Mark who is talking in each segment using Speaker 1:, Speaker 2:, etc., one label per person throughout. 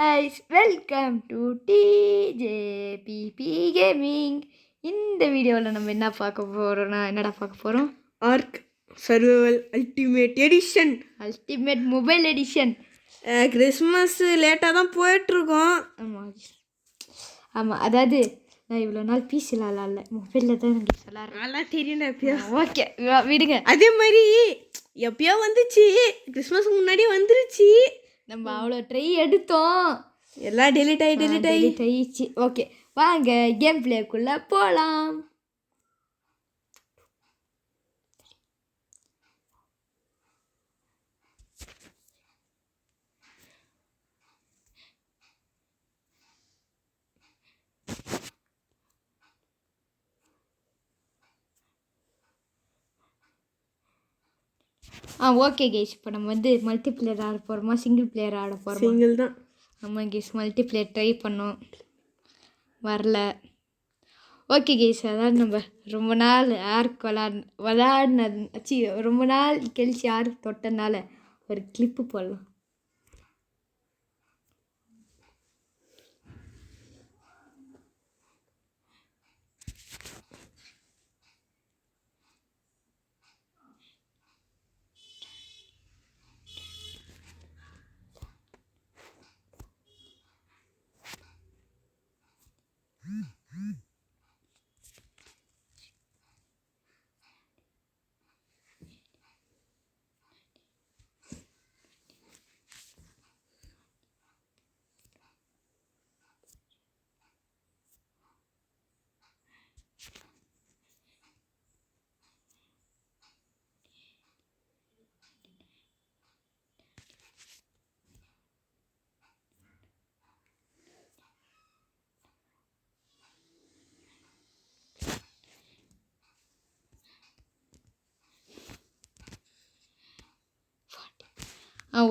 Speaker 1: guys, welcome to TJPP Gaming. இந்த வீடியோவில் நம்ம என்ன பார்க்க போகிறோம்னா பார்க்க போகிறோம்
Speaker 2: Ark survival
Speaker 1: ultimate mobile edition.
Speaker 2: Christmas லேட்டாக தான் போயிட்டுருக்கோம்.
Speaker 1: ஆமாம் அதாவது நான் இவ்வளோ நாள் பிசியில் இல்லை மொபைலில் தான் எனக்கு
Speaker 2: நல்லா தெரியும். எப்பயோ
Speaker 1: ஓகே விடுங்க.
Speaker 2: அதே மாதிரி எப்பயோ வந்துச்சு, கிறிஸ்மஸ்க்கு முன்னாடி வந்துருச்சு.
Speaker 1: நம்ம அவ்வளோ ட்ரை எடுத்தோம்,
Speaker 2: எல்லாம் டெலிட்
Speaker 1: ஆயிடுச்சு. ஓகே வாங்க கேம் பிளேக்குள்ளே போகலாம். ஓகே கேஸ், இப்போ நம்ம மல்டி பிளேயர் ஆட போகிறோமா சிங்கிள் பிளேயர் ஆட போகிறோம்?
Speaker 2: சிங்கிள் தான்.
Speaker 1: ஆமாம் கேஸ், மல்டி பிளேயர் ட்ரை பண்ணோம், வரல. ஓகே கேஸ், அதாவது நம்ம ரொம்ப நாள் ஆர்க் விளாட்னது ரொம்ப நாள் கழிச்சு ஆர்க் தொட்டனால ஒரு கிளிப்பு போடலாம்.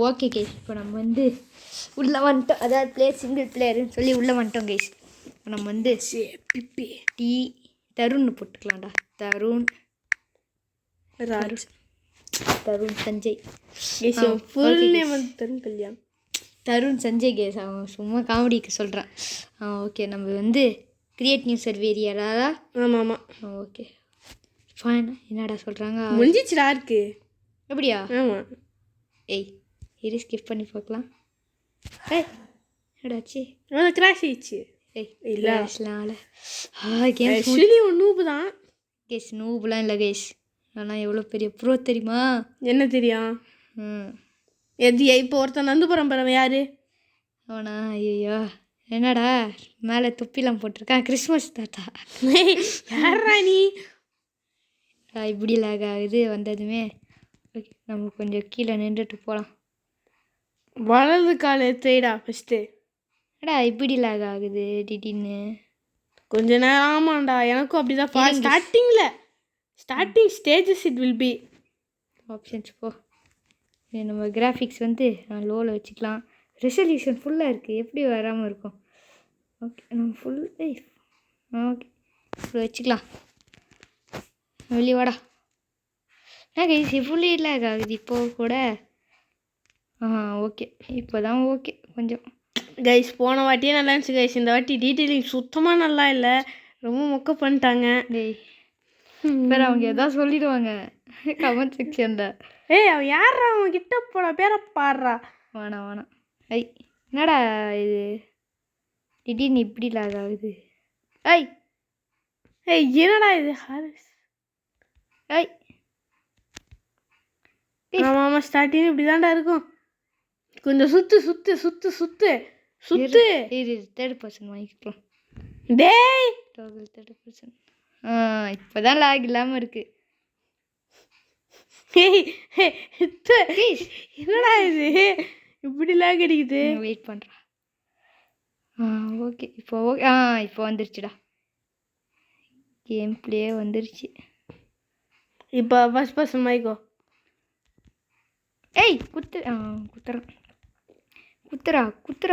Speaker 1: ஓகே கேஸ், இப்போ நம்ம உள்ளே வந்துட்டோம். அதாவது சிங்கிள் பிளேயர்னு சொல்லி உள்ளே வந்துட்டோம் கேஸ். இப்போ நம்ம தருண் போட்டுக்கலாம்டா. தருண் சஞ்சய். தருண் சஞ்சய் கேஸ், அவன் சும்மா காமெடிக்கு சொல்கிறான். ஓகே நம்ம கிரியேட் நியூ சர்வேரியாடா.
Speaker 2: ஆமாம்.
Speaker 1: Okay fine. என்னடா சொல்கிறாங்க?
Speaker 2: முடிஞ்சிச்சுடா இருக்கு.
Speaker 1: எப்படியா?
Speaker 2: ஆமாம்.
Speaker 1: ஏய் இரு, ஸ்கிப் பண்ணி பார்க்கலாம். ஏடாச்சு
Speaker 2: கிராஷ் ஆயிடுச்சு.
Speaker 1: இல்லை
Speaker 2: நூபு தான்
Speaker 1: கேஸ். நூபுலாம் இல்லை கேஸ், ஆனால் எவ்வளோ பெரிய ப்ரோ தெரியுமா?
Speaker 2: என்ன தெரியும்? இப்போ ஒருத்தன் நந்துபுரம் பறவை யாரு
Speaker 1: அவனா? ஐயோ என்னடா மேலே தொப்பிலாம் போட்டிருக்கான், கிறிஸ்மஸ் தாத்தா.
Speaker 2: யாரா நீ?
Speaker 1: இப்படி லாக் ஆகுது வந்ததுமே. ஓகே நம்ம கொஞ்சம் கீழே நின்றுட்டு போகலாம்.
Speaker 2: வலது கால் எடுத்துடா ஃபஸ்ட்டு.
Speaker 1: ஏடா இப்படி லாக் ஆகுது திடீர்னு
Speaker 2: கொஞ்ச நேரம். ஆமாண்டா, எனக்கும் அப்படி தான். Starting stages it will be.
Speaker 1: Options போ. நம்ம கிராஃபிக்ஸ் நான் லோவில் வச்சுக்கலாம். ரெசல்யூஷன் ஃபுல்லாக இருக்குது, எப்படி வராமல் இருக்கும்? ஓகே நம்ம ஓகே இப்படி வச்சுக்கலாம். வெளியே வாடா. கைஸ் ஃபுல்லி லாக் ஆகுது இப்போது கூட. ஓகே இப்போ தான் ஓகே கொஞ்சம்.
Speaker 2: கைஸ் போன வாட்டியே நல்லா இருந்துச்சு கைஸ், இந்த வாட்டி டீட்டெயிலிங் சுத்தமாக நல்லா இல்லை, ரொம்ப மொக்க பண்ணிட்டாங்க.
Speaker 1: பேர் அவங்க எதாவது சொல்லிடுவாங்க கமெண்ட் செக்ஷனில்.
Speaker 2: அவன் யாரா? அவன் கிட்ட போட பேரை பாடுறா.
Speaker 1: வேணாம். என்னடா இது திடீர்னு இப்படி லாக் ஆகுது?
Speaker 2: என்னடா இது ஹாரிஸ்? ஆமாம் ஸ்டார்டிங் இப்படி தான்டா இருக்கும். கொஞ்சம் சுத்து.
Speaker 1: தேர்ட் பர்சன் வாங்கிக்கலாம்.
Speaker 2: டேய்
Speaker 1: தேர்ட் பர்சன். இப்போ தான் லாக் இல்லாமல் இருக்குது.
Speaker 2: என்னடா இது இப்படி லாக் அடிக்குது?
Speaker 1: வெயிட் பண்ணுறா. ஓகே இப்போ இப்போ வந்துருச்சுடா, கேம் பிளே வந்துருச்சு.
Speaker 2: இப்போ ஃபர்ஸ்ட் பர்சன் வாங்கிக்கோ.
Speaker 1: குத்துறா குத்து.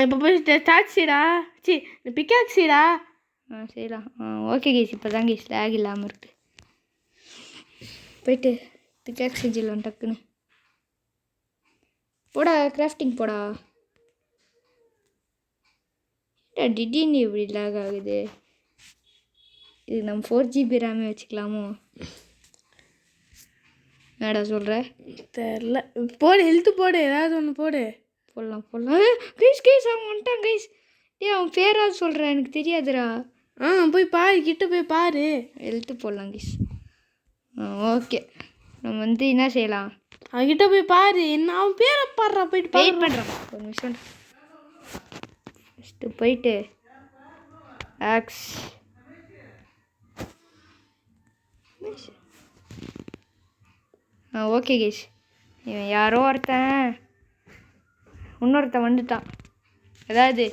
Speaker 2: இப்போ போய் டாக்ஸிடா பிக்காக்ஸிடா.
Speaker 1: செய்யலாம். ஓகே கேஸ், இப்போ தான் கேஸ் லேக் இல்லாமல் இருக்குது. போயிட்டு பிக்காக்ஸ் செஞ்சிடலாம் டக்குன்னு. போடா கிராஃப்டிங் போடா. திடீர்னு இப்படி லாக் ஆகுது. இது நம்ம 4GB ரேமே வச்சுக்கலாமோ? என்னடா சொல்கிற?
Speaker 2: தெரில. போடு ஹெல்த்து போடு, ஏதாவது ஒன்று போடு.
Speaker 1: போடலாம். கைஸ் அவன் வந்துட்டான் கைஸ். அவன் பேராது சொல்கிறேன், எனக்கு தெரியாதுடா.
Speaker 2: போய் பாரு, கிட்ட போய் பாரு.
Speaker 1: ஹெல்த்து போடலாம் கைஸ். ஓகே, நம்ம வந்து என்ன செய்யலாம்?
Speaker 2: அவன்கிட்ட போய் பாரு, என்ன அவன் பேரை பாடுறா. போயிட்டு
Speaker 1: வெயிட் பண்ணுறான் ஒரு நிமிஷம். ஃபஸ்ட்டு போயிட்டு ஆக்ஸ் ஓகே கைஸ். இவன் யாரோ இன்னொருத்தன் வந்துட்டான். அதாவது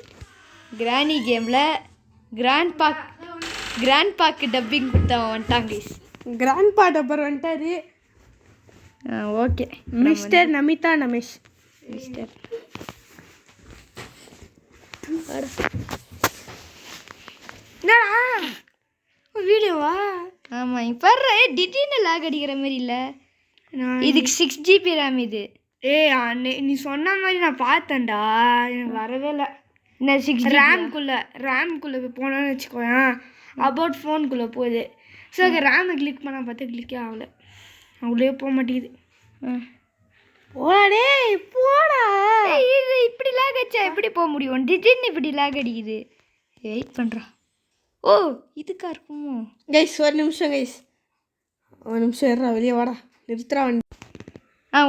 Speaker 1: கிராணி கேமில் கிராண்ட் பாக்கு டப்பிங் கொடுத்தவன் வந்துட்டான் கைஸ்.
Speaker 2: கிராண்ட் பா டப்பர் வந்துட்டாரு.
Speaker 1: Okay,
Speaker 2: mister Namitha Ramesh.
Speaker 1: Mister வீடியோவா? ஆமாம், இப்போ திடீர்னு லாக் அடிக்கிற மாதிரி இல்லை. இதுக்கு 6GB ரேம் இது.
Speaker 2: நீ சொன்ன மாதிரி நான் பார்த்தேன்டா, எனக்கு வரவே இல்லை.
Speaker 1: என்ன 6
Speaker 2: ரேம்குள்ளே போனோன்னு வச்சுக்கோயேன், அபவுட் ஃபோனுக்குள்ளே போகுது. ஸோ ரேமை கிளிக் பண்ணால் பார்த்தா கிளிக்கே ஆகலை, அவ்வளோ போக மாட்டேங்குது.
Speaker 1: போடா இது இப்படி லாக் அடிச்சா எப்படி போக முடியும்? திடீர்னு இப்படி லாக் அடிக்குது. வெயிட் பண்ணுறா. ஓ, இதுக்கா இருக்குமோ?
Speaker 2: கைஸ் ஒரு நிமிஷம் ஏறா, வெளியே வாடா, நிறுத்துறா வண்டி.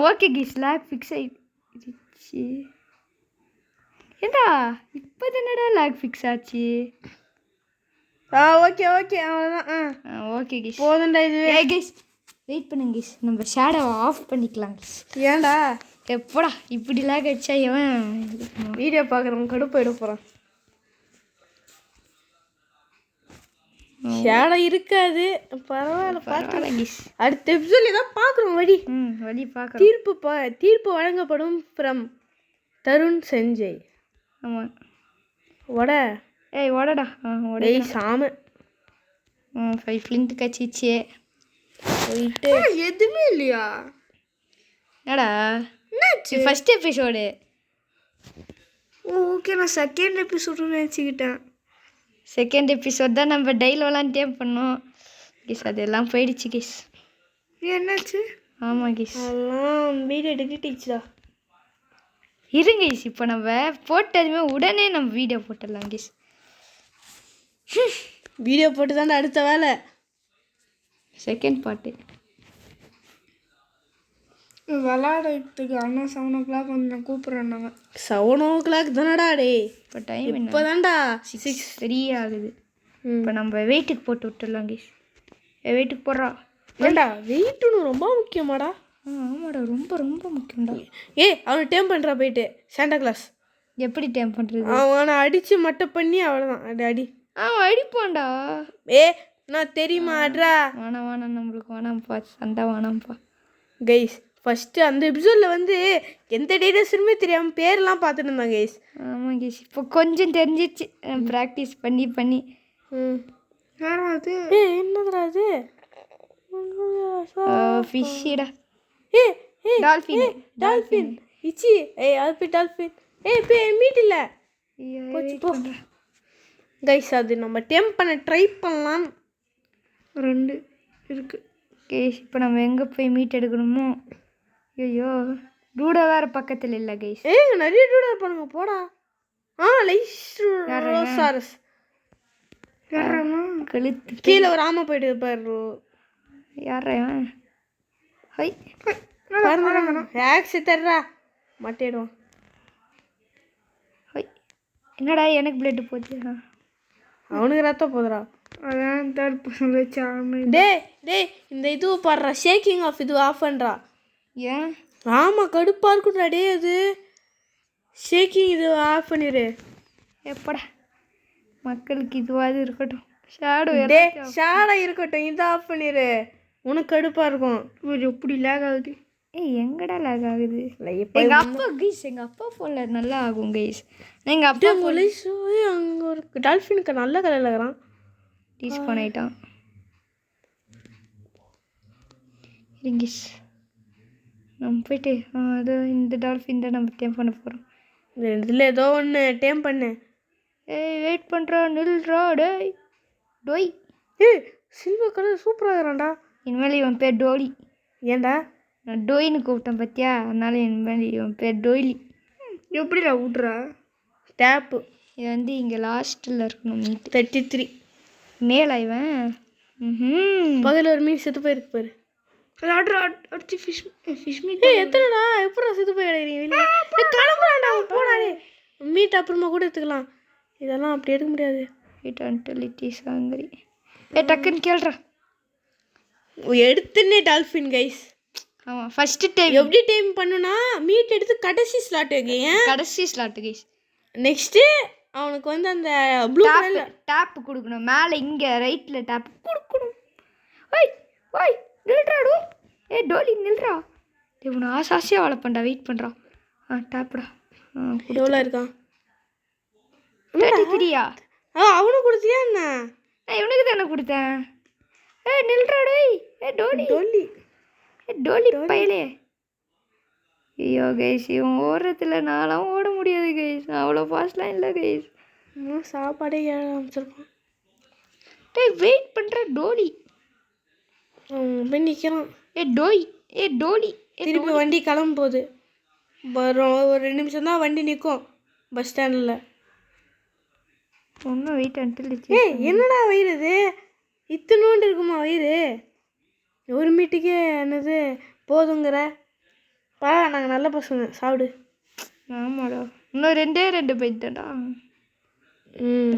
Speaker 1: ஓகே கைஸ், லாக் ஃபிக்ஸ் ஆயிடுச்சு. ஏண்டா இப்போ தானடா லாக் ஃபிக்ஸ் ஆச்சு.
Speaker 2: ஓகே அவ்வளோதான்.
Speaker 1: ஓகே கைஸ்,
Speaker 2: போதும்டா இது.
Speaker 1: கைஸ் வெயிட் பண்ணுங்க கைஸ், நம்ம ஷேடோவை ஆஃப் பண்ணிக்கலாம் கைஸ்.
Speaker 2: ஏன்டா
Speaker 1: எப்போடா இப்படி லாக் அடிச்சா எவன்
Speaker 2: வீடியோ பார்க்குறவங்க கடுப்பாயிட போகிறான். ஷேடோ இருக்காது, பரவாயில்ல பார்த்துக்கலாம் கைஸ். அடுத்த எபிசோட்ல தான் பார்க்குறோம்
Speaker 1: வழி பார்க்குறோம்.
Speaker 2: தீர்ப்பு வழங்கப்படும் ஃப்ரம் தருண் செஞ்சய்.
Speaker 1: ஆமாம்,
Speaker 2: ஓடடா சாம
Speaker 1: 5 ஃப்ளிண்ட் கச்சிச்சு.
Speaker 2: போயிட்டு எதுவுமே இல்லையா?
Speaker 1: என்னடா ஃபர்ஸ்ட் எபிசோடு?
Speaker 2: ஓகே, நான் செகண்ட் எபிசோடுன்னு நினச்சிக்கிட்டேன்.
Speaker 1: செகண்ட் எபிசோட் தான் நம்ம டெய்லி டேம் பண்ணோம் கிஸ். அதெல்லாம் போயிடுச்சு கிஸ்.
Speaker 2: என்னாச்சு?
Speaker 1: ஆமாம் கிஸ்,
Speaker 2: அதெல்லாம் வீடியோ டெலிட் ஆயிடுச்சுடா.
Speaker 1: இருங்க கிஸ், இப்போ நம்ம போட்டதுமே உடனே நம்ம வீடியோ போட்டுடலாம் கிஸ்.
Speaker 2: வீடியோ போட்டு தானே அடுத்த வேலை.
Speaker 1: செகண்ட் பார்ட்டு
Speaker 2: விளாடுறதுக்கு அண்ணா 7 o'clock வந்து கூப்பிட்றேன். நாங்கள் 7 o'clock தானடா டே.
Speaker 1: இப்போ டைம்
Speaker 2: இப்போ தான்டா
Speaker 1: 6:03 ஆகுது. இப்போ நம்ம வெயிட்டுக்கு போட்டு விட்டுடலாம் கிஸ். வெயிட்டுக்கு போடுறா.
Speaker 2: ஏண்டா வெயிட்டுன்னு ரொம்ப முக்கியமாடா?
Speaker 1: ஆமாடா, ரொம்ப ரொம்ப முக்கியம்டா.
Speaker 2: அவனை டேம் பண்ணுறா போயிட்டு சாண்டா கிளாஸ்.
Speaker 1: எப்படி டேம் பண்ணுறது?
Speaker 2: அவனை அடித்து மட்டும் பண்ணி அவ்வளோதான். அடி
Speaker 1: அடிப்பான்டா.
Speaker 2: நான் தெரியுமா அட்ரா.
Speaker 1: வேணாம் நம்மளுக்கு வேணாம்ப்பா, சண்டை வேணாம்ப்பா.
Speaker 2: கைஸ் ஃபஸ்ட்டு அந்த எபிசோடில் வந்து எந்த டைனோசருமே தெரியாமல் பேரெலாம் பார்த்துட்டு இருந்தாங்க கைஸ்.
Speaker 1: ஆமாம் கைஸ், இப்போ கொஞ்சம் தெரிஞ்சிச்சு ப்ராக்டிஸ் பண்ணி.
Speaker 2: அது என்னதுடா அது?
Speaker 1: ஃபிஷ்ஷிடா.
Speaker 2: டால்ஃபின் இச்சி. அது போய் டால்ஃபின். மீட் இல்லை. கைஸ் அது நம்ம டேம் பண்ண ட்ரை பண்ணலாம். 2 இருக்குது
Speaker 1: கைஸ். இப்போ நம்ம எங்கே போய் மீட் எடுக்கணுமோ? ஐயோ, டூடா வேறு பக்கத்தில் இல்லை கைஸ்.
Speaker 2: நிறைய டூடா இருப்பானுங்க போடா. லைஸ்ரோசாரஸ்
Speaker 1: கழுத்து
Speaker 2: கீழே ஒரு ஆமை போயிட்டு இருப்பாரு.
Speaker 1: யாரா இவன்? ஹை
Speaker 2: ஆக்ஸ் தர்றா மாட்டிடுவான்.
Speaker 1: ஹை, என்னடா எனக்கு பிளட்டு போச்சு.
Speaker 2: அவனுக்கு ரத்தம் போதுடா. அதான் தேர்ட் பர்சன் வச்சு டேய் இந்த இதுவை பாடுறா, ஷேக்கிங் ஆஃப் இது ஆஃப் பண்ணுறா.
Speaker 1: ஏன்?
Speaker 2: ஆமாம் கடுப்பாக இருக்கும்டா டே. அது ஷேக்கிங் இது ஆஃப் பண்ணிடு.
Speaker 1: எப்படா மக்களுக்கு இதுவாது இருக்கட்டும்.
Speaker 2: ஷேடோ இருக்கட்டும், இதை ஆஃப் பண்ணிடு. உனக்கு கடுப்பாக இருக்கும். எப்படி லேக் ஆகுது?
Speaker 1: எங்கடா லேக் ஆகுது? எங்கள் அப்பா கைஸ், எங்கள் அப்பா ஃபோனில் நல்லா ஆகும் கைஸ். எங்கள் அப்பா
Speaker 2: அங்கே ஒரு டால்ஃபினுக்கு நல்ல கலரில் இருக்கிறான்.
Speaker 1: டீஸ் பண்ணிட்டான். இருங்கிஸ் நம்ம போயிட்டு அதோ இந்த டால்ஃபின் தான் நம்ம டேம் பண்ண போகிறோம்.
Speaker 2: ரெண்டுத்தில் ஏதோ ஒன்று டேம் பண்ணு.
Speaker 1: ஏய் வெயிட் பண்ணுறா, நில்றா டேய் டோய்.
Speaker 2: ஏய் சில்வர் கலர் சூப்பராக இருக்கிறான்டா.
Speaker 1: இனிமேல் இவன் பேர் டோலி.
Speaker 2: ஏன்டா
Speaker 1: நான் டோயின்னு கூப்பிட்டேன் பார்த்தியா, அதனால இனிமேல் இவன் பேர் டோய்லி.
Speaker 2: எப்படிடா விட்றா? டேப்பு
Speaker 1: இது வந்து இங்கே லாஸ்ட்டில் இருக்கணும் மீட்.
Speaker 2: 33
Speaker 1: மேலே இவன்.
Speaker 2: பகலில் ஒரு மீன் செத்து போயிருக்கு பாரு. அடுத்து ஃபிஷ் மீட். எத்தனைடா எப்படா செத்து போய் கிடைக்கிறீங்க? கிளம்புறான்டா போனாடே. மீட் அப்புறமா கூட எடுத்துக்கலாம், இதெல்லாம் அப்படி எடுக்க முடியாது.
Speaker 1: சாங்கரி டக்குன்னு கேள்றா.
Speaker 2: எடுத்துன்னே டால்ஃபின் கைஸ்.
Speaker 1: ஆமாம் ஃபஸ்ட்டு டைம்
Speaker 2: எப்படி டைம் பண்ணுனா மீட் எடுத்து கடைசி ஸ்லாட் வைக்கேன்.
Speaker 1: கடைசி ஸ்லாட்டு கைஸ்.
Speaker 2: நெக்ஸ்ட்டு அவனுக்கு வந்து அந்த ப்ளூ கலரில்
Speaker 1: டேப்பு கொடுக்கணும். மேலே இங்கே ரைட்டில் டேப் கொடுக்கணும். ஓய் ஓய் நில்றாடோ. டோலி நில்றா. இவனை ஆசாசியாக வளர்ப்பண்டா. வெயிட் பண்ணுறா. டேப்டா.
Speaker 2: எவ்வளோ இருக்கான்?
Speaker 1: 33யா?
Speaker 2: அவனுக்கு கொடுத்தியா என்ன?
Speaker 1: நான் இவனுக்கு தானே கொடுத்தேன். நில்றா டோய். டோலி
Speaker 2: டோலி
Speaker 1: டோலி பயலே. ஐயோ கைஸ் இவன் ஓடுறதுல நான்லாம் ஓட முடியாது கைஸ். நான் அவ்வளோ ஃபாஸ்ட்லாம் இல்லை கைஸ்.
Speaker 2: சாப்பாடே ஆரம்பிச்சிருப்பான்.
Speaker 1: வெயிட் பண்ணுற டோலி.
Speaker 2: போய் நிற்கிறான்.
Speaker 1: டோய் டோலி.
Speaker 2: திருப்பி வண்டி கிளம்ப போகுது. ஒரு 2 நிமிஷம் தான் வண்டி நிற்கும் பஸ் ஸ்டாண்டில்.
Speaker 1: ஒன்றும் வெயிட் அன்டில்.
Speaker 2: என்னடா வயிறு இது? இத்தனோண்டு இருக்குமா வயிறு? ஒரு மீட்டுக்கே என்னது போதுங்கிற பா. நாங்கள் நல்ல பசங்க, சாப்பிடு.
Speaker 1: ஆமாடா இன்னும் 2 பைட் தான்டா.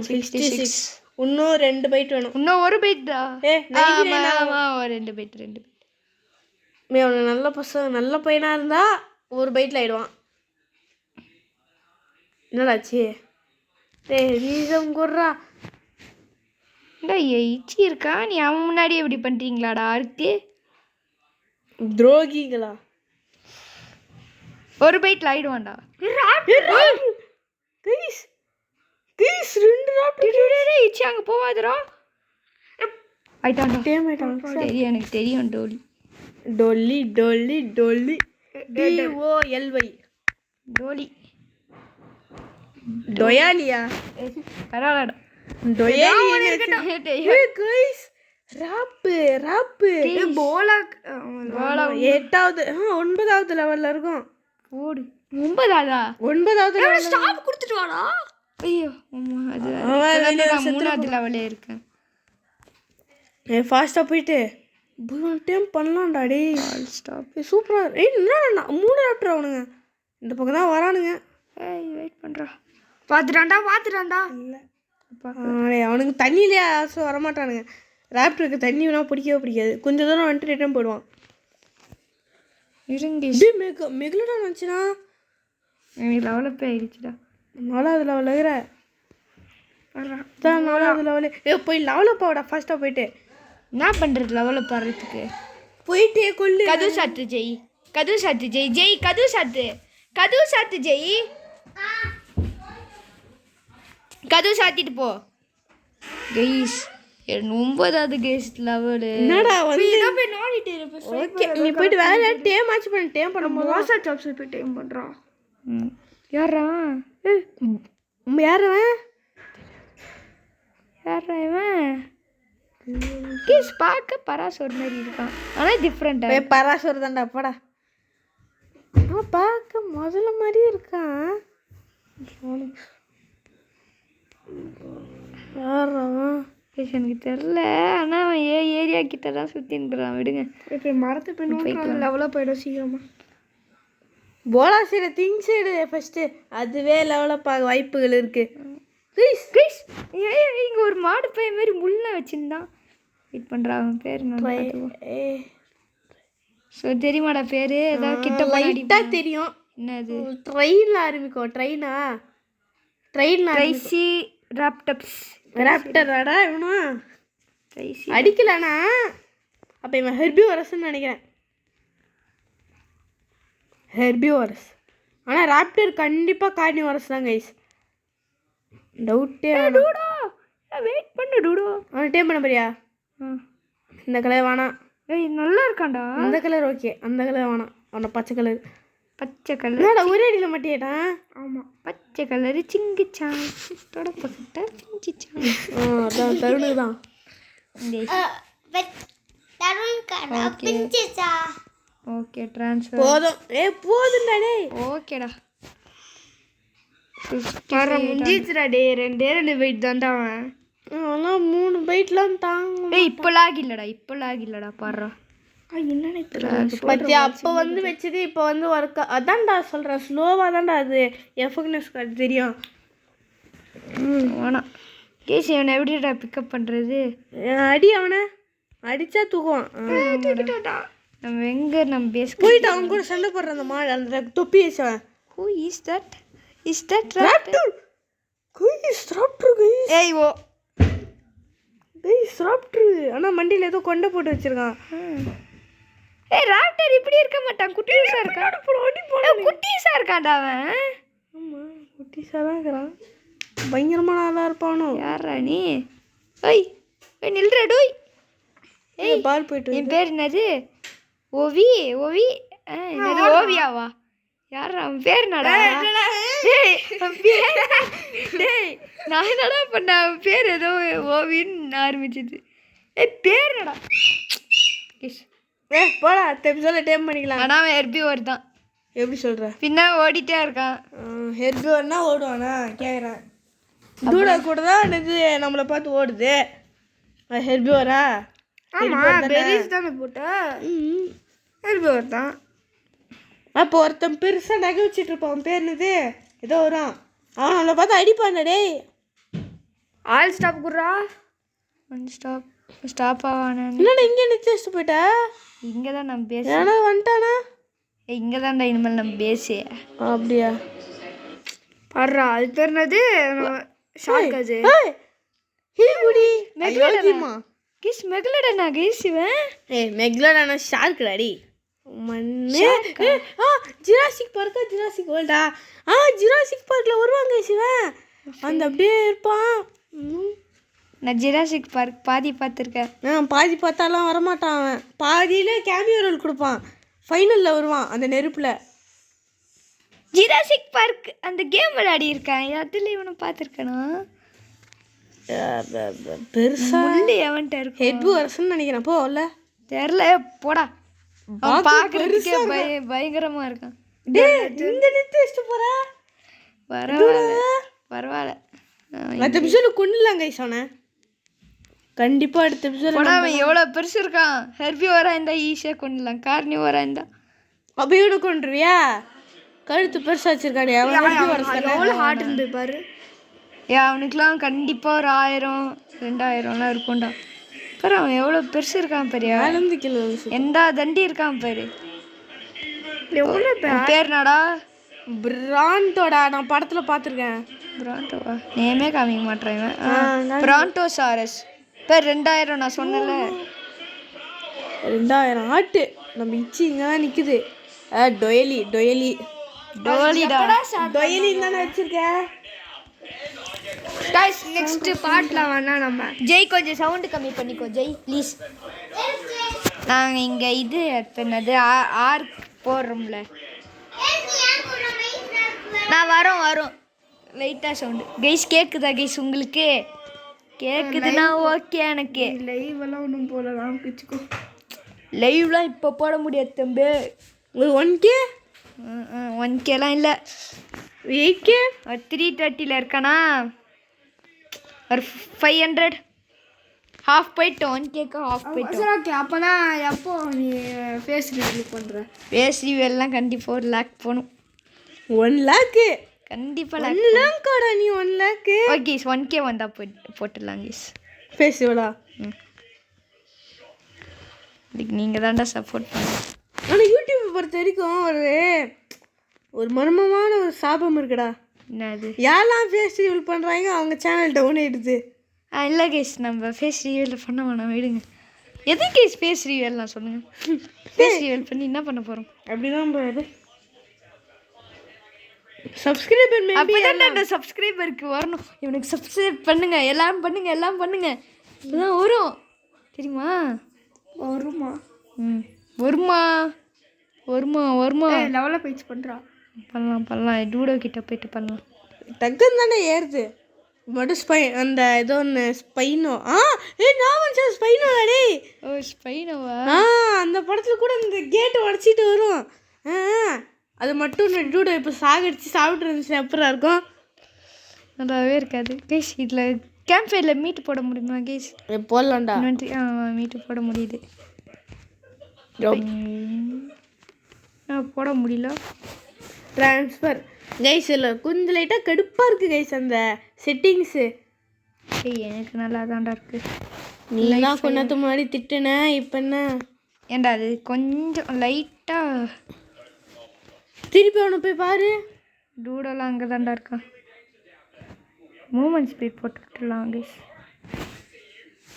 Speaker 2: 66. இன்னும் 2 பைட் வேணும்.
Speaker 1: இன்னும் 1 பைட் தான்.
Speaker 2: ஆமாம்
Speaker 1: 2 பைட்.
Speaker 2: அவனை நல்ல பசங்க, நல்ல பையனாக இருந்தால் 1 பைட்டில் ஆயிடுவான். என்னடாச்சு? ரீசம் குர்றா.
Speaker 1: இச்சி இருக்கா? நீ அவன் முன்னாடி எப்படி பண்ணுறீங்களாடா? அறுத்து
Speaker 2: துரோகிங்களா?
Speaker 1: 1 பைட்டில் ஆயிடுவான்டா. இச்சி அங்கே போவாதுரா. ஆயிட்டான்டா. தெரியும் எனக்கு தெரியும். டோலி
Speaker 2: டொல்லி டொல்லி டொல்லி DOLY
Speaker 1: டோலி
Speaker 2: டொயாலியா?
Speaker 1: பரவாயில்லடா.
Speaker 2: எட்டாவது 9வது லெவல்ல இருக்கும்.
Speaker 1: ஓடு 9ஆவதா?
Speaker 2: 9வது
Speaker 1: ஸ்டாப் கொடுத்துட்டு வாடா. ஐயோ அம்மா அது நான் 3வது லெவல்ல இருக்கேன்.
Speaker 2: ஃபாஸ்ட்டாக போயிட்டு டைம் பண்ணலாம்டா. டே
Speaker 1: ஸ்டாப்
Speaker 2: சூப்பராக. என்னடா 3 ராப்டர் அவனுங்க இந்த பக்கம் தான் வரானுங்க.
Speaker 1: வெயிட் பண்ணுறா. பார்த்துட்டான்டா.
Speaker 2: இல்லை அவனுக்கு தண்ணியிலே ஆசை வரமாட்டானுங்க. ராப்டருக்கு தண்ணி வேணால் பிடிக்காது. கொஞ்சம் தூரம் வந்துட்டு ரிட்டர்ன் போயிடுவான். மெகுலடா நினச்சினா
Speaker 1: எனக்கு லெவலப் ஆகிடுச்சுடா.
Speaker 2: 4வது லெவலில் இருக்கிற தான் 4வது லெவலு. போய் லெவலப் ஆகடா ஃபாஸ்ட்டாக போயிட்டு.
Speaker 1: என்ன பண்ணுறது லெவலப் ஆடுறதுக்கு?
Speaker 2: போயிட்டே கொல்லு.
Speaker 1: கதவு சாத்து ஜெய். கதவு சாத்து ஜெய். கதவு சாத்திட்டு போ. கைஸ் 9வது கேஸ் லெவலு.
Speaker 2: என்னடா வந்து
Speaker 1: போய் நாடிட்டு இருப்பேன்.
Speaker 2: ஓகே நீ போயிட்டு வேற டேம் ஆச்சு பண்ணு. டேம் பண்ணும்போது
Speaker 1: வாசா சாப்ஸ் போய் டேம் பண்ணுறான். யாரா இவன்? கேஸ் பார்க்க பராசோர் மாதிரி இருக்கான், ஆனால் டிஃப்ரெண்ட்டாக.
Speaker 2: பராசோர் தான்டா போடா. பார்க்க முதல்ல மாதிரியும் இருக்கான்.
Speaker 1: எனக்கு தெரில, ஆனால் அவன் ஏரியா கிட்ட தான் சுற்றின்றான். விடுங்க.
Speaker 2: இப்போ மரத்தை போய் லெவலாக போயிடும் சீக்கிரமாக. போலா சைடு திங்க் சைடு ஃபஸ்ட்டு, அதுவே லெவலப் ஆக வாய்ப்புகள் இருக்குது.
Speaker 1: ப்ளீஸ் இங்கே ஒரு மாடு பையன் மாரி முள்ள வச்சுருந்தான். வெயிட் பண்ணுறான். அவன் பேர் ஸோ தெரியுமாடா பேர்? ஏதாவது கிட்ட
Speaker 2: லைட்டாக தெரியும்.
Speaker 1: என்னது?
Speaker 2: ட்ரெயினில் ஆரம்பிக்கும். ட்ரெயினில்
Speaker 1: ட்ரைசி
Speaker 2: ராப்டராடா இவனும் அடிக்கலானா? அப்போ இவன் ஹெர்பிவோரஸ்ன்னு நினைக்கிறேன். ஹெர்பிவோரஸ். ஆனால் ராப்டர் கண்டிப்பாக கார்னிவோரஸ் தான் கைஸ். டவுட்டே
Speaker 1: டூடோ. வெயிட் பண்ணு டூடோ.
Speaker 2: அவனை டேம் பண்ண போறியா? இந்த கலர் வேணாம்.
Speaker 1: நல்லா இருக்கான்டா.
Speaker 2: இந்த கலர் ஓகே, அந்த கலர் வேணாம். அவனை பச்சை கலர்.
Speaker 1: பச்சை கலர்.
Speaker 2: என்னடா ஒரே அடியில் மாட்டியேட்டான்?
Speaker 1: ஆமாம், பச்சை கலரு சிங்கிச்சான் தொடப்பக்கிட்ட சிங்கிச்சான்.
Speaker 2: அதான் தருணு தான்.
Speaker 1: ஓகே ட்ரான்ஸ்ஃபர்
Speaker 2: போதும். போதும்டாடே.
Speaker 1: ஓகேடா.
Speaker 2: முடிஞ்சிச்சுடா டே. 2 பைட் தான்டா அவன். ஆனால் 3 பைட்லாம் தாங்க.
Speaker 1: இப்போ லாக் இல்லடா பாடுறா.
Speaker 2: என்னன்னு பத்தியா அப்போ வந்து வச்சது இப்போ வந்து ஒர்க். அதான்டா சொல்கிறேன், ஸ்லோவாக தான்டா அது எஃபெக்ட்னஸ் கார்டு தெரியும்.
Speaker 1: வேணாம் கேஸ். அவனை எப்படிடா பிக்கப் பண்ணுறது?
Speaker 2: அடி அவனை அடித்தா தூக்குவான்.
Speaker 1: நம்ம எங்கே நம்ம பேச
Speaker 2: போயிட்டு அவன் கூட சண்டை போடுற அந்த மாடு அந்த தொப்பி வச்சவன்.
Speaker 1: Who is that? Is that
Speaker 2: raptor? Guys, raptor guys.
Speaker 1: ஏய் ஓ
Speaker 2: guys, raptor. ஆனா மண்டியில ஏதோ கொண்டை போட்டு வச்சிருக்கான்.
Speaker 1: ஏய் ராப்டர் இப்படி இருக்க மாட்டான், குட்டிஸா இருக்கான். குட்டிஸா இருக்கான்டா அவன்.
Speaker 2: ஆமா குட்டிஸா தான் இருக்கான். பயங்கரமான ஆளா இருப்பானோ.
Speaker 1: யாரா நீ? ஏய் நில்றா டோய்.
Speaker 2: ஏய் பால் போயிட்டு.
Speaker 1: என் பேர் என்னது? ஓவி. என்னது ஓவியாவா? யாரா அவன் பேர் என்னடா? டேய் நான் என்னடா பண்ண? அவன் பேர் ஏதோ ஓவின்னு ஆரம்பிச்சது. பேர் என்னடா?
Speaker 2: போடா தெம்சோல டைம் பண்ணிக்கலாம்.
Speaker 1: ஆனால் அவன் ஹெர்பிவோர் தான்.
Speaker 2: எப்படி சொல்ற?
Speaker 1: பின்ன ஓடிட்டே இருக்கான்.
Speaker 2: ஹெர்பிவோர்னா ஓடுவானா கேட்குறேன். தூட கூட தான் இது நம்மளை பார்த்து ஓடுது. ஹெர்பிவோரா?
Speaker 1: ஆமாம் பெரிஸ் தானே போட்டா. ஹெர்பிவோர் தான்.
Speaker 2: அப்போ ஒருத்தன் பெருசாக நகை வச்சுட்டு இருப்பான். அவன் பேர் என்னது? ஏதோ வரும். அவன் நம்மளை பார்த்து அடிப்பான். டேய்
Speaker 1: ஆல் ஸ்டாப் குர்ரா. ஒன் ஸ்டாப் ஆவானே.
Speaker 2: இல்லைண்ணா இங்கே நிறுத்தி வச்சுட்டு போயிட்டா.
Speaker 1: இங்கே தான் நம்ம பேச.
Speaker 2: ஏன்னா வந்துட்டானா?
Speaker 1: இங்கே தான்டா இனிமேல் நம்ம பேசி.
Speaker 2: அப்படியா?
Speaker 1: பாடுறா அது பேர் என்னது? ஷார்க். அது
Speaker 2: ஹீகுடி மெக்லோடனா.
Speaker 1: கிஸ் மெக்லோடனா கிஸ் இவன்.
Speaker 2: மெக்லோடனா ஷார்க் டாடி. மண்ணே. ஜுராசிக் பார்க்கா ஜுராசிக் வேர்ல்டா. ஜுராசிக் பார்க்கில் வருவாங்க சிவன். அந்த அப்படியே இருப்பான்.
Speaker 1: நான் ஜுராசிக் பார்க் பாதி பார்த்துருக்கேன்.
Speaker 2: பாதி பார்த்தாலாம் வரமாட்டான் அவன். பாதியில் கேமியோ ரோல் கொடுப்பான். ஃபைனலில் வருவான் அந்த நெருப்பில்.
Speaker 1: ஜுராசிக் பார்க் அந்த கேம் விளையாடி இருக்கேன். அதில் இவனை பார்த்துருக்கேனா?
Speaker 2: பெருசா
Speaker 1: முள்ளி அவன்கிட்ட இருக்கு.
Speaker 2: ஹெர்பிவோரஸ்ன்னு நினைக்கிறேன். போல
Speaker 1: தெரில. போடா பார்க்குறதுக்கே பயங்கரமா இருக்கான்.
Speaker 2: இந்த நிறுத்தி வச்சுட்டு போற.
Speaker 1: பரவாயில்ல.
Speaker 2: அடுத்த எபிசோட் கொண்டுலாம் கைஸ் அவனை கண்டிப்பாக. அடுத்த எபிசோட்
Speaker 1: அவன் எவ்வளோ பெருசு இருக்கான். ஹெர்பிவோரா இருந்தால் ஈஸியாக கொண்டுலாம். கார்னிவோரா இருந்தா
Speaker 2: அப்போ இவனு கொண்டுருவியா? கழுத்து பெருசாக வச்சிருக்கானே அவன்.
Speaker 1: எவ்வளோ ஹார்ட் இருந்து பாரு. அவனுக்குலாம் கண்டிப்பாக ஒரு 1000-2000லாம் இருக்கும்டா. பாரு அவன் எவ்வளோ பெருசு இருக்கான் பாரியா. எந்த தண்டி இருக்கான் பாரு. எவ்வளோ பேர் நாடா?
Speaker 2: பிராண்டோடா. நான் படத்தில் பார்த்துருக்கேன்.
Speaker 1: பிராண்டோவா? நேமே காமிக்க மாட்டேன். பிராண்டோசாரஸ் பேர் 2000. நான் சொன்னல
Speaker 2: 2000 ஆட்டு. நம்ம இச்சி இங்கே தான் நிற்குது. டொயலிடா. டொயலின்னு தானே வச்சுருக்கேன்.
Speaker 1: கைஸ் நெக்ஸ்ட் பார்ட்ல வேணா நம்ம ஜெய் கொஞ்சம் சவுண்ட் கம்மி பண்ணிக்கோ ஜெய் ப்ளீஸ். நாங்கள் இங்கே இது என்னது ஆர்க் போடுறோம்ல. நான் வரோம் லைட்டாக சவுண்டு. கைஸ் கேட்குதா கைஸ் உங்களுக்கு? கேட்குதுன்னா ஓகே. எனக்கு
Speaker 2: லைவெல்லாம் ஒன்றும் போடலாம் வச்சுக்கோ.
Speaker 1: லைவ்லாம் இப்போ போட முடியாது தம்பி.
Speaker 2: ஒரு 1K
Speaker 1: 1Kலாம் இல்லை.
Speaker 2: 8K
Speaker 1: ஒரு 330 இருக்கானா? ஒரு 500 ஹாஃப் போயிட்டு 1Kக்கு ஹாஃப் போயிட்டு.
Speaker 2: ஓகே அப்போனா எப்போ நீ ஃபேஸ் ரிவீல் பண்ணுற?
Speaker 1: ஃபேஸ் ரிவீல்லாம் கண்டிப்பாக 1 lakh போகணும்.
Speaker 2: 1 lakh
Speaker 1: கண்டிப்பாக
Speaker 2: 1 lakh நீ 1 lakh.
Speaker 1: ஓகே 1K வந்தால் போட்டுடலாம் கேஸ்.
Speaker 2: ஃபேஸ் ரிவீலா?
Speaker 1: இதுக்கு நீங்கள் தான்டா சப்போர்ட் பண்ணுங்க.
Speaker 2: ஆனால் யூடியூப்பை பொறுத்த வரைக்கும் ஒரு மர்மமான ஒரு சாபம் இருக்குடா.
Speaker 1: என்னது?
Speaker 2: யாரெல்லாம் ஃபேஸ் ரிவீல் பண்ணுறாங்க அவங்க சேனல் டவுன் ஆகிடுது.
Speaker 1: இல்லை கேஸ் நம்ம ஃபேஸ் ரிவீல் பண்ண வேணாம் விடுங்க. எது கேஸ் ஃபேஸ் ரிவீல்லாம் சொல்லுங்கள். ஃபேஸ் ரிவீல் பண்ணி என்ன பண்ண போகிறோம்?
Speaker 2: அப்படிதான் போகுது. சப்ஸ்கிரைபர்
Speaker 1: அப்போ சப்ஸ்கிரைபருக்கு வரணும். இவனுக்கு சப்ஸ்கிரைப் பண்ணுங்க. எல்லாம் பண்ணுங்க. இதுதான் வரும் தெரியுமா?
Speaker 2: வருமா?
Speaker 1: வருமா? வருமா
Speaker 2: லெவலில் போயிடுச்சு பண்ணுறா.
Speaker 1: பண்ணலாம் டூடோ கிட்ட போயிட்டு பண்ணலாம்.
Speaker 2: டக்குன்னு தானே ஏறுது மட்டும் அந்த ஏதோ ஒன்று ஸ்பைனோ. நான் ஸ்பைனோடா டேய்.
Speaker 1: ஓ ஸ்பைனோவா?
Speaker 2: அந்த படத்தில் கூட இந்த கேட்டு உடச்சிட்டு வரும். அது மட்டும் டூடோ இப்போ சாகடிச்சு சாப்பிட்டு இருந்துச்சு அப்புறம் இருக்கும்.
Speaker 1: நல்லாவே இருக்காது கேஸ். இதில் கேம்ப் ஃபயரில் மீட்டு போட முடியுமா கேஸ்?
Speaker 2: போடலாம்டா.
Speaker 1: மீட்டு போட முடியுது. போட முடியல.
Speaker 2: ட்ரான்ஸ்ஃபர் கைஸ் இல்லை கொஞ்சம் லைட்டாக கடுப்பாக இருக்குது கைஸ் அந்த செட்டிங்ஸு.
Speaker 1: எனக்கு நல்லா தான்டா இருக்குது.
Speaker 2: நீலாம் கொண்டாத்து முன்னாடி திட்டுனேன், இப்போ என்ன?
Speaker 1: ஏன்டா அது கொஞ்சம் லைட்டாக
Speaker 2: திருப்பி அவனை போய் பாரு.
Speaker 1: டூடெல்லாம் அங்கே தான்டா இருக்கான். மூமெண்ட் ஸ்பீட் போட்டுலாம் கைஸ்.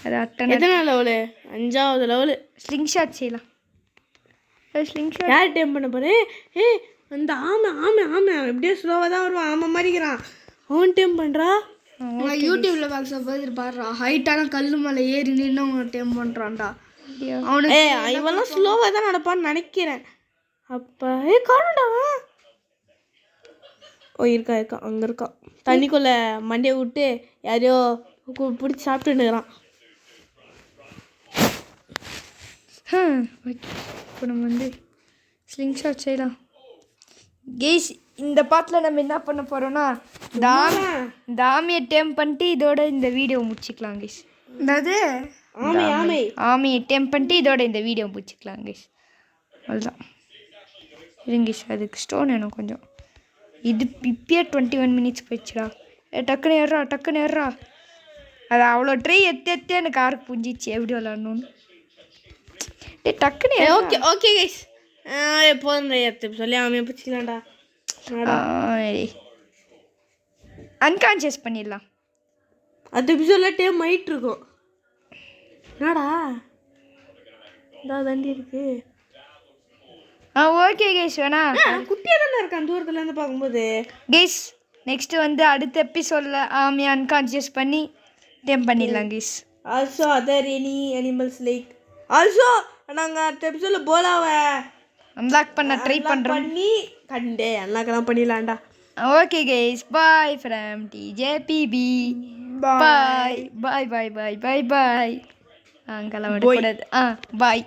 Speaker 1: அது
Speaker 2: எத்தனை லெவலு? 5வது லெவலு.
Speaker 1: ஸ்லிங் ஷாட் செய்யலாம். ஸ்லிங் ஷாட்
Speaker 2: யார் டைம் பண்ண போகிறேன்? அந்த ஆமை எப்படியோ ஸ்லோவாக தான் வருவான். ஆமை மாதிரிக்கிறான் அவன் டைம் பண்ணுறா. யூடியூப்பில் பார்த்து பாடுறா ஹைட்டான கல் மேலே ஏறி நின்று அவன் டைம் பண்ணுறான்டா. அவனுக்கு இவெல்லாம் ஸ்லோவாக தான் நடப்பான்னு நினைக்கிறேன். அப்போ காணும்டா. இருக்கா அங்கே இருக்கான். தண்ணிக்குள்ளே மண்டியை விட்டு யாரையோ பிடிச்சி சாப்பிட்டுன்னுக்குறான்.
Speaker 1: இப்போ நம்ம ஸ்லிங் ஷாட் செய்யலாம் கேஸ். இந்த பாட்டில் நம்ம என்ன பண்ண போகிறோன்னா தாமியை டேம் பண்ணிட்டு இதோட இந்த வீடியோ முடிச்சிக்கலாம் கேஸ்.
Speaker 2: என்னது?
Speaker 1: ஆமையை டேம் பண்ணிட்டு இதோட இந்த வீடியோ முடிச்சிக்கலாம் கேஸ். அவ்வளோதான். இருங்க கேஸ், அதுக்கு ஸ்டோன் வேணும் கொஞ்சம். இது இப்பயே 21 மினிட்ஸ் போயிடுச்சுடா. டக்குன்னு ஏறா. அது அவ்வளோ ட்ரை எத்தி எனக்கு ஆர்க்கு புஞ்சிச்சு எப்படி விளாடணும்னு. டக்குன்னு
Speaker 2: ஓகே கைஸ் எப்போதும் சொல்லி ஆமையை பிடிச்சிக்கலாம்டா.
Speaker 1: அன்கான்ஷியஸ் பண்ணிடலாம்.
Speaker 2: அது எபிசோட்ல டைம் ஆயிட்டு இருக்கும். என்னடா தண்டி இருக்கு.
Speaker 1: ஓகே கேஸ் வேணா
Speaker 2: குட்டியாக தானே இருக்கான் தூரத்துலேருந்து பார்க்கும்போது.
Speaker 1: கேஸ் நெக்ஸ்ட்டு அடுத்த எபிசோடில் ஆமையை அன்கான்ஷியஸ் பண்ணி டேம் பண்ணிடலாம் guys.
Speaker 2: Also other any animals like also நாங்கள் அடுத்த எபிசோடில் போலாவை
Speaker 1: அன்லாக் பண்ண ட்ரை பண்ணுறோம்.
Speaker 2: கண்டே அன்லாக்கெல்லாம் பண்ணிடலாம்டா.
Speaker 1: Okay guys, bye from TJPB. Bye. அங்கெல்லாம் விடக்கூடாது. பாய்.